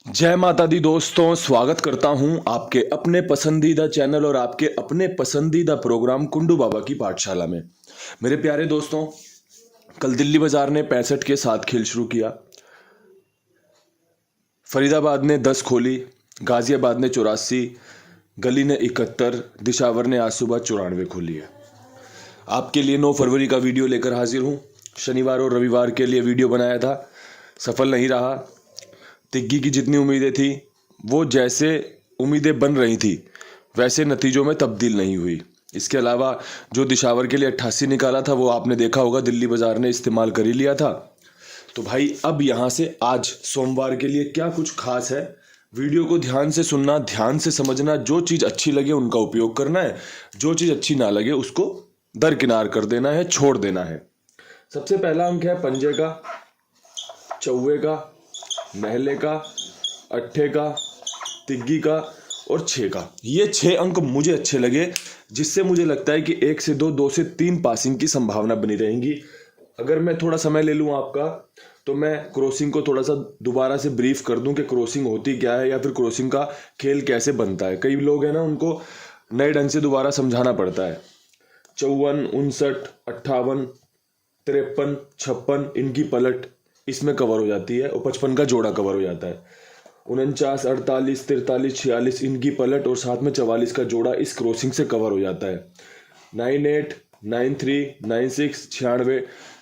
जय माता दी दोस्तों, स्वागत करता हूं आपके अपने पसंदीदा चैनल और आपके अपने पसंदीदा प्रोग्राम कुंडू बाबा की पाठशाला में। मेरे प्यारे दोस्तों, कल दिल्ली बाजार ने 65 के साथ खेल शुरू किया। फरीदाबाद ने 10 खोली, गाजियाबाद ने 84, गली ने 71, दिशावर ने आज सुबह 94 खोली है। आपके लिए 9 फरवरी का वीडियो लेकर हाजिर हूं। शनिवार और रविवार के लिए वीडियो बनाया था, सफल नहीं रहा। तिग्गी की जितनी उम्मीदें थी वो जैसे उम्मीदें बन रही थी वैसे नतीजों में तब्दील नहीं हुई। इसके अलावा जो दिशावर के लिए 88 निकाला था वो आपने देखा होगा, दिल्ली बाजार ने इस्तेमाल कर ही लिया था। तो भाई अब यहाँ से आज सोमवार के लिए क्या कुछ खास है, वीडियो को ध्यान से सुनना, ध्यान से समझना। जो चीज़ अच्छी लगे उनका उपयोग करना है, जो चीज़ अच्छी ना लगे उसको दरकिनार कर देना है, छोड़ देना है। सबसे पहला अंक है पंजे का, चौवे का, महले का, अट्ठे का, तिग्गी का और 6 का। ये 6 अंक मुझे अच्छे लगे, जिससे मुझे लगता है कि 1 से 2, 2 से 3 पासिंग की संभावना बनी रहेंगी। अगर मैं थोड़ा समय ले लूँ आपका, तो मैं क्रॉसिंग को थोड़ा सा दोबारा से ब्रीफ कर दूं कि क्रॉसिंग होती क्या है या फिर क्रॉसिंग का खेल कैसे बनता है। कई लोग हैं ना, उनको नए ढंग से दोबारा समझाना पड़ता है। 54, 59, 58, 53, 56 इनकी पलट इसमें कवर हो जाती है और 55 का जोड़ा कवर हो जाता है। 49, 48, 43, 46 इनकी पलट और साथ में 44 का जोड़ा इस क्रॉसिंग से कवर हो जाता है। 98, 93, 96, 96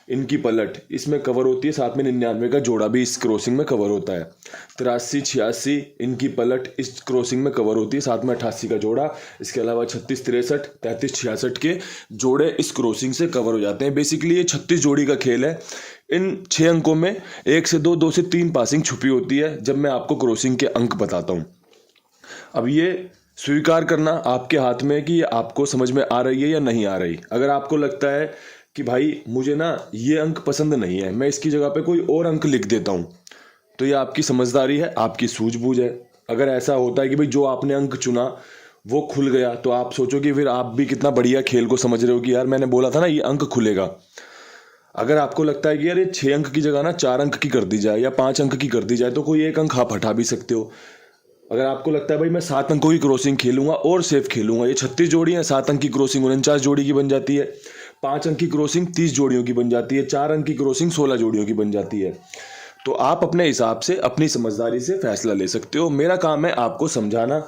इनकी पलट इसमें कवर होती है, साथ में 99 का जोड़ा भी इस क्रॉसिंग में कवर होता है। 83, 86 इनकी पलट इस क्रॉसिंग में कवर होती है, साथ में 88 का जोड़ा। इसके अलावा 36, 63, 33, 66 के जोड़े इस क्रॉसिंग से कवर हो जाते हैं। बेसिकली ये 36 जोड़ी का खेल है। इन 6 अंकों में 1 से 2, 2 से 3 पासिंग छुपी होती है जब मैं आपको क्रॉसिंग के अंक बताता हूँ। अब ये स्वीकार करना आपके हाथ में है कि ये आपको समझ में आ रही है या नहीं आ रही। अगर आपको लगता है कि भाई मुझे ना ये अंक पसंद नहीं है, मैं इसकी जगह पे कोई और अंक लिख देता हूँ, तो ये आपकी समझदारी है, आपकी सूझबूझ है। अगर ऐसा होता है कि भाई जो आपने अंक चुना वो खुल गया, तो आप सोचोगे फिर आप भी कितना बढ़िया खेल को समझ रहे हो कि यार मैंने बोला था ना ये अंक खुलेगा। अगर आपको लगता है कि यार ये 6 अंक की जगह ना 4 अंक की कर दी जाए या 5 अंक की कर दी जाए, तो कोई एक अंक आप हटा भी सकते हो। अगर आपको लगता है भाई मैं 7 अंकों की क्रॉसिंग खेलूंगा और सेफ खेलूंगा, ये 36 जोड़ी है, 7 अंक की क्रॉसिंग 49 जोड़ी की बन जाती है, 5 अंक की क्रॉसिंग 30 जोड़ियों की बन जाती है, 4 अंक की क्रॉसिंग 16 जोड़ियों की बन जाती है। तो आप अपने हिसाब से अपनी समझदारी से फैसला ले सकते हो। मेरा काम है आपको समझाना,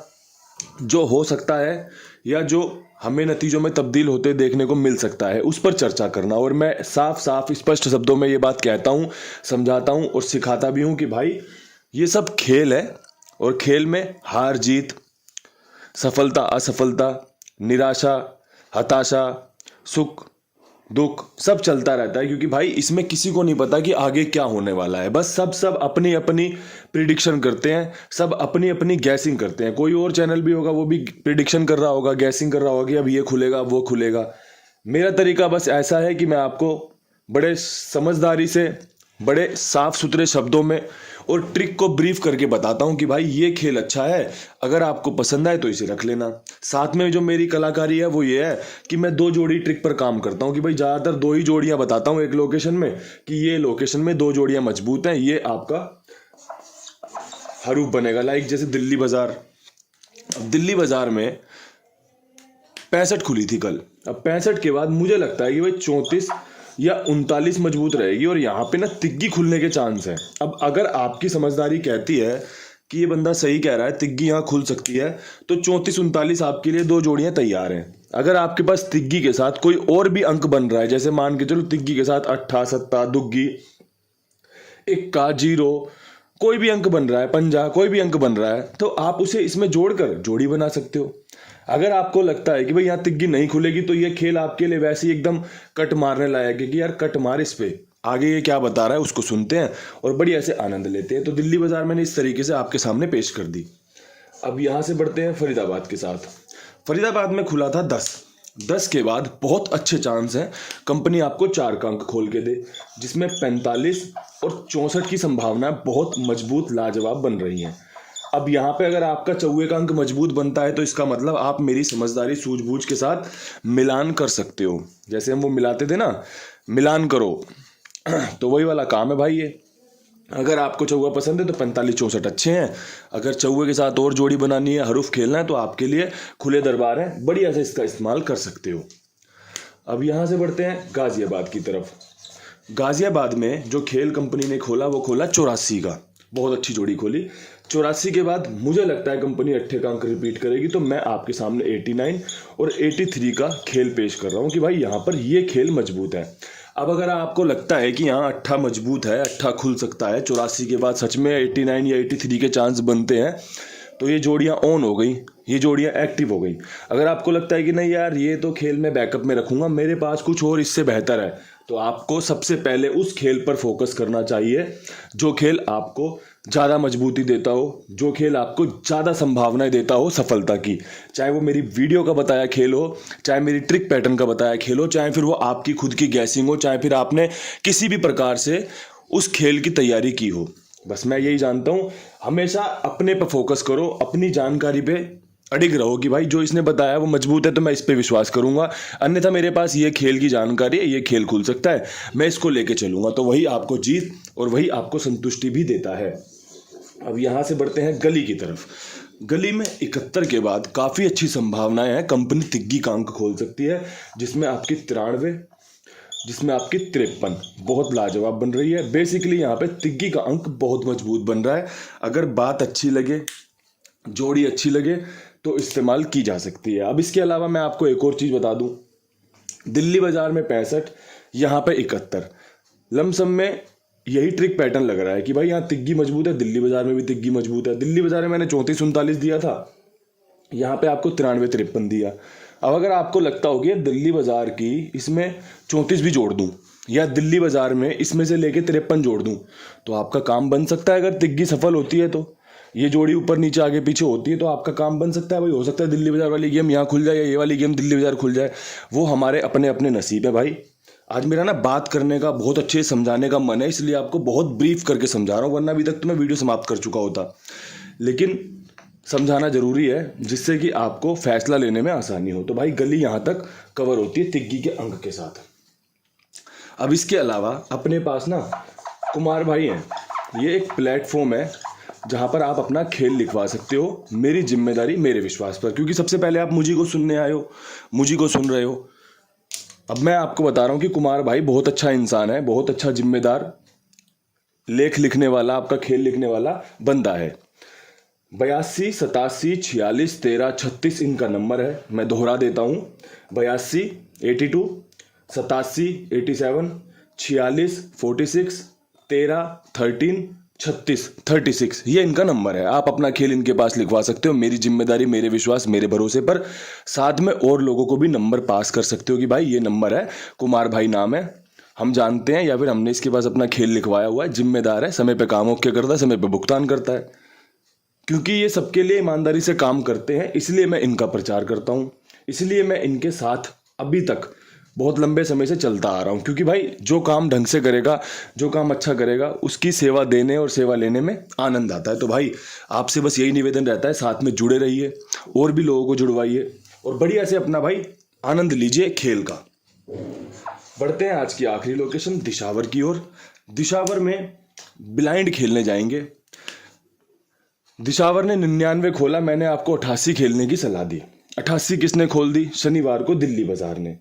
जो हो सकता है या जो हमें नतीजों में तब्दील होते देखने को मिल सकता है उस पर चर्चा करना। और मैं साफ साफ स्पष्ट शब्दों में ये बात कहता हूँ, समझाता हूँ और सिखाता भी हूँ कि भाई ये सब खेल है और खेल में हार जीत, सफलता असफलता, निराशा हताशा, सुख दुख सब चलता रहता है। क्योंकि भाई इसमें किसी को नहीं पता कि आगे क्या होने वाला है। बस सब अपनी अपनी प्रिडिक्शन करते हैं, सब अपनी अपनी गैसिंग करते हैं। कोई और चैनल भी होगा वो भी प्रिडिक्शन कर रहा होगा, गैसिंग कर रहा होगा कि अब ये खुलेगा वो खुलेगा। मेरा तरीका बस ऐसा है कि मैं आपको बड़े समझदारी से, बड़े साफ सुथरे शब्दों में और ट्रिक को ब्रीफ करके बताता हूं कि भाई ये खेल अच्छा है, अगर आपको पसंद आए तो इसे रख लेना। साथ में जो मेरी कलाकारी है वो ये है कि मैं 2 जोड़ी ट्रिक पर काम करता हूं कि भाई ज़्यादातर 2 ही जोड़ियां बताता हूं एक लोकेशन में, कि ये लोकेशन में 2 जोड़ियां मजबूत हैं, ये आपका हरूफ बनेगा। लाइक जैसे दिल्ली बाजार, अब दिल्ली बाजार में 65 खुली थी कल। अब 65 के बाद मुझे लगता है कि भाई 34 या 39 मजबूत रहेगी और यहाँ पे ना तिग्गी खुलने के चांस है। अब अगर आपकी समझदारी कहती है कि ये बंदा सही कह रहा है, तिग्गी यहाँ खुल सकती है, तो 34, 39 आपके लिए 2 जोड़ियां तैयार हैं। अगर आपके पास तिग्गी के साथ कोई और भी अंक बन रहा है, जैसे मान के चलो तिग्गी के साथ 8, 7, दुग्गी, इक्का, जीरो, कोई भी अंक बन रहा है, पंजा, कोई भी अंक बन रहा है, तो आप उसे इसमें जोड़कर जोड़ी बना सकते हो। अगर आपको लगता है कि भाई यहाँ तिग्गी नहीं खुलेगी, तो ये खेल आपके लिए वैसे ही एकदम कट मारने लायक है कि यार कट मार इस पे, आगे ये क्या बता रहा है उसको सुनते हैं और बढ़िया से आनंद लेते हैं। तो दिल्ली बाजार मैंने इस तरीके से आपके सामने पेश कर दी। अब यहाँ से बढ़ते हैं फरीदाबाद के साथ। फरीदाबाद में खुला था 10 के बाद बहुत अच्छे चांस हैं कंपनी आपको 4 का अंक खोल के दे, जिसमें 45 और 64 की संभावना बहुत मजबूत लाजवाब बन रही हैं। अब यहाँ पे अगर आपका 4 का अंक मजबूत बनता है तो इसका मतलब आप मेरी समझदारी सूझबूझ के साथ मिलान कर सकते हो। जैसे हम वो मिलाते थे ना, मिलान करो, तो वही वाला काम है भाई ये। अगर आपको चौवा पसंद है तो 45-64 अच्छे हैं। अगर चौवे के साथ और जोड़ी बनानी है, हरूफ खेलना है, तो आपके लिए खुले दरबार है, बढ़िया से इसका इस्तेमाल कर सकते हो। अब यहाँ से बढ़ते हैं गाजियाबाद की तरफ। गाजियाबाद में जो खेल कंपनी ने खोला वो खोला 84 का, बहुत अच्छी जोड़ी खोली। 84 के बाद मुझे लगता है कंपनी 8 का अंक रिपीट करेगी, तो मैं आपके सामने 89 और 83 का खेल पेश कर रहा हूँ कि भाई यहाँ पर ये खेल मजबूत है। अब अगर आपको लगता है कि यहाँ 8 मजबूत है, 8 खुल सकता है, 84 के बाद सच में 89 या 83 के चांस बनते हैं, तो ये जोड़ियाँ ऑन हो गई, ये जोड़ियाँ एक्टिव हो गई। अगर आपको लगता है कि नहीं यार ये तो खेल मैं बैकअप में रखूंगा, मेरे पास कुछ और इससे बेहतर है, तो आपको सबसे पहले उस खेल पर फोकस करना चाहिए जो खेल आपको ज़्यादा मजबूती देता हो, जो खेल आपको ज़्यादा संभावनाएं देता हो सफलता की। चाहे वो मेरी वीडियो का बताया खेल हो, चाहे मेरी ट्रिक पैटर्न का बताया खेल हो, चाहे फिर वो आपकी खुद की गैसिंग हो, चाहे फिर आपने किसी भी प्रकार से उस खेल की तैयारी की हो। बस मैं यही जानता हूँ, हमेशा अपने पर फोकस करो, अपनी जानकारी पे अडिग रहो कि भाई जो इसने बताया वो मजबूत है तो मैं इस पे विश्वास करूंगा, अन्यथा मेरे पास ये खेल की जानकारी है, ये खेल खुल सकता है, मैं इसको लेके चलूंगा। तो वही आपको जीत और वही आपको संतुष्टि भी देता है। अब यहाँ से बढ़ते हैं गली की तरफ। गली में 71 के बाद काफ़ी अच्छी संभावनाएं हैं, कंपनी तिग्गी का अंक खोल सकती है, जिसमें आपकी 93, जिसमें आपकी 53 बहुत लाजवाब बन रही है। बेसिकली यहाँ पे तिग्गी का अंक बहुत मजबूत बन रहा है। अगर बात अच्छी लगे, जोड़ी अच्छी लगे, तो इस्तेमाल की जा सकती है। अब इसके अलावा मैं आपको एक और चीज़ बता दूं, दिल्ली बाजार में 65, यहाँ पे 71, लमसम में यही ट्रिक पैटर्न लग रहा है कि भाई यहाँ तिग्गी मजबूत है, दिल्ली बाजार में भी तिग्गी मजबूत है। दिल्ली बाजार में मैंने 34-39 दिया था, यहाँ पे आपको 93-53 दिया। अब अगर आपको लगता हो कि दिल्ली बाजार की इसमें 34 भी जोड़ दूं, या दिल्ली बाजार में इसमें से लेके 53 जोड़ दूं, तो आपका काम बन सकता है। अगर तिग्गी सफल होती है तो ये जोड़ी ऊपर नीचे आगे पीछे होती है तो आपका काम बन सकता है। भाई हो सकता है दिल्ली बाजार वाली गेम यहाँ खुल जाए या ये वाली गेम दिल्ली बाजार खुल जाए, वो हमारे अपने अपने नसीब है भाई। आज मेरा ना बात करने का, बहुत अच्छे से समझाने का मन है, इसलिए आपको बहुत ब्रीफ करके समझा रहा हूँ, वरना अभी तक तो मैं वीडियो समाप्त कर चुका होता। लेकिन समझाना जरूरी है जिससे कि आपको फैसला लेने में आसानी हो। तो भाई गली यहाँ तक कवर होती है तिग्गी के अंक के साथ। अब इसके अलावा अपने पास ना कुमार भाई हैं, ये एक प्लेटफॉर्म है जहाँ पर आप अपना खेल लिखवा सकते हो, मेरी जिम्मेदारी मेरे विश्वास पर, क्योंकि सबसे पहले आप मुझी को सुनने आए हो, मुझी को सुन रहे हो। अब मैं आपको बता रहा हूँ कि कुमार भाई बहुत अच्छा इंसान है, बहुत अच्छा जिम्मेदार, लेख लिखने वाला, आपका खेल लिखने वाला बंदा है। 82 87 46 13 36 इनका नंबर है, मैं दोहरा देता हूँ, 82 82 87 87 46 46 13 13 36 ये इनका नंबर है। आप अपना खेल इनके पास लिखवा सकते हो, मेरी जिम्मेदारी मेरे विश्वास मेरे भरोसे पर। साथ में और लोगों को भी नंबर पास कर सकते हो कि भाई ये नंबर है, कुमार भाई नाम है, हम जानते हैं या फिर हमने इसके पास अपना खेल लिखवाया हुआ है, जिम्मेदार है, समय पे काम ओके करता है, समय पे भुगतान करता है। क्योंकि ये सबके लिए ईमानदारी से काम करते हैं, इसलिए मैं इनका प्रचार करता हूँ, इसलिए मैं इनके साथ अभी तक बहुत लंबे समय से चलता आ रहा हूँ। क्योंकि भाई जो काम ढंग से करेगा, जो काम अच्छा करेगा, उसकी सेवा देने और सेवा लेने में आनंद आता है। तो भाई आपसे बस यही निवेदन रहता है, साथ में जुड़े रहिए, और भी लोगों को जुड़वाइए और बढ़िया से अपना भाई आनंद लीजिए खेल का। बढ़ते हैं आज की आखिरी लोकेशन दिशावर की ओर। दिशावर में ब्लाइंड खेलने जाएंगे। दिशावर ने 99 खोला, मैंने आपको 88 खेलने की सलाह दी। 88 किसने खोल दी? शनिवार को दिल्ली बाजार ने।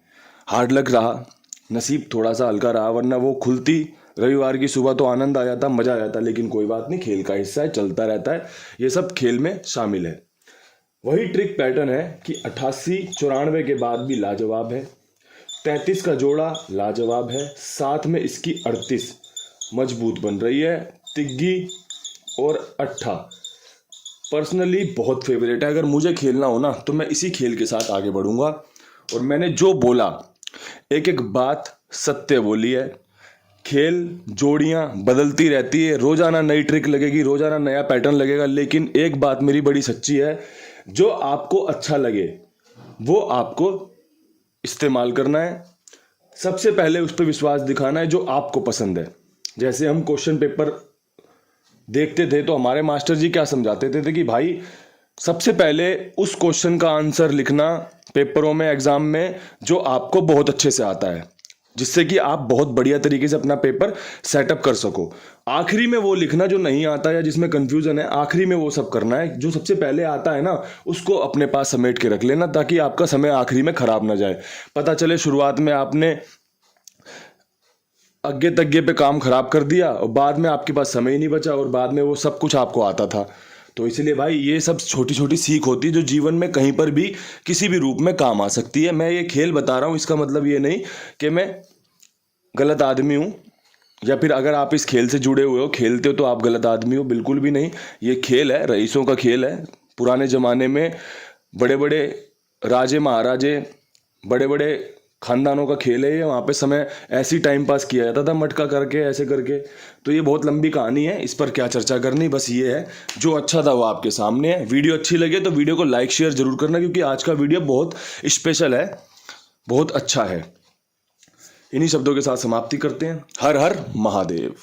हार्ड लक रहा, नसीब थोड़ा सा हल्का रहा, वरना वो खुलती रविवार की सुबह तो आनंद आ जाता, मजा आ जाता। लेकिन कोई बात नहीं, खेल का हिस्सा है, चलता रहता है, ये सब खेल में शामिल है। वही ट्रिक पैटर्न है कि 88 94 के बाद भी लाजवाब है, 33 का जोड़ा लाजवाब है, साथ में इसकी 38 मजबूत बन रही है, तिग्गी और 8 पर्सनली बहुत फेवरेट है। अगर मुझे खेलना हो ना तो मैं इसी खेल के साथ आगे बढ़ूंगा। और मैंने जो बोला, एक एक बात सत्य बोली है। खेल जोड़ियां बदलती रहती है, रोजाना नई ट्रिक लगेगी, रोजाना नया पैटर्न लगेगा, लेकिन एक बात मेरी बड़ी सच्ची है, जो आपको अच्छा लगे वो आपको इस्तेमाल करना है। सबसे पहले उस पर विश्वास दिखाना है जो आपको पसंद है। जैसे हम क्वेश्चन पेपर देखते थे तो हमारे मास्टर जी क्या समझाते थे कि भाई सबसे पहले उस क्वेश्चन का आंसर लिखना पेपरों में, एग्जाम में, जो आपको बहुत अच्छे से आता है। जिससे कि आप बहुत बढ़िया तरीके से अपना पेपर सेटअप कर सको। आखिरी में वो लिखना जो नहीं आता या जिसमें कंफ्यूजन है, आखिरी में वो सब करना है। जो सबसे पहले आता है ना, उसको अपने पास समेट के रख लेना, ताकि आपका समय आखिरी में खराब ना जाए। पता चले शुरुआत में आपने अग्गे तग्गे पे काम खराब कर दिया और बाद में आपके पास समय ही नहीं बचा और बाद में वो सब कुछ आपको आता था। तो इसलिए भाई ये सब छोटी छोटी सीख होती है जो जीवन में कहीं पर भी किसी भी रूप में काम आ सकती है। मैं ये खेल बता रहा हूँ, इसका मतलब ये नहीं कि मैं गलत आदमी हूँ, या फिर अगर आप इस खेल से जुड़े हुए हो, खेलते हो, तो आप गलत आदमी हो। बिल्कुल भी नहीं। ये खेल है, रईसों का खेल है। पुराने ज़माने में बड़े बड़े राजे महाराजे, बड़े बड़े खानदानों का खेल है ये। वहाँ पे समय ऐसी टाइम पास किया जाता था, मटका करके, ऐसे करके। तो ये बहुत लंबी कहानी है, इस पर क्या चर्चा करनी। बस ये है, जो अच्छा था वो आपके सामने है। वीडियो अच्छी लगे तो वीडियो को लाइक शेयर जरूर करना, क्योंकि आज का वीडियो बहुत स्पेशल है, बहुत अच्छा है। इन्हीं शब्दों के साथ समाप्ति करते हैं। हर हर महादेव।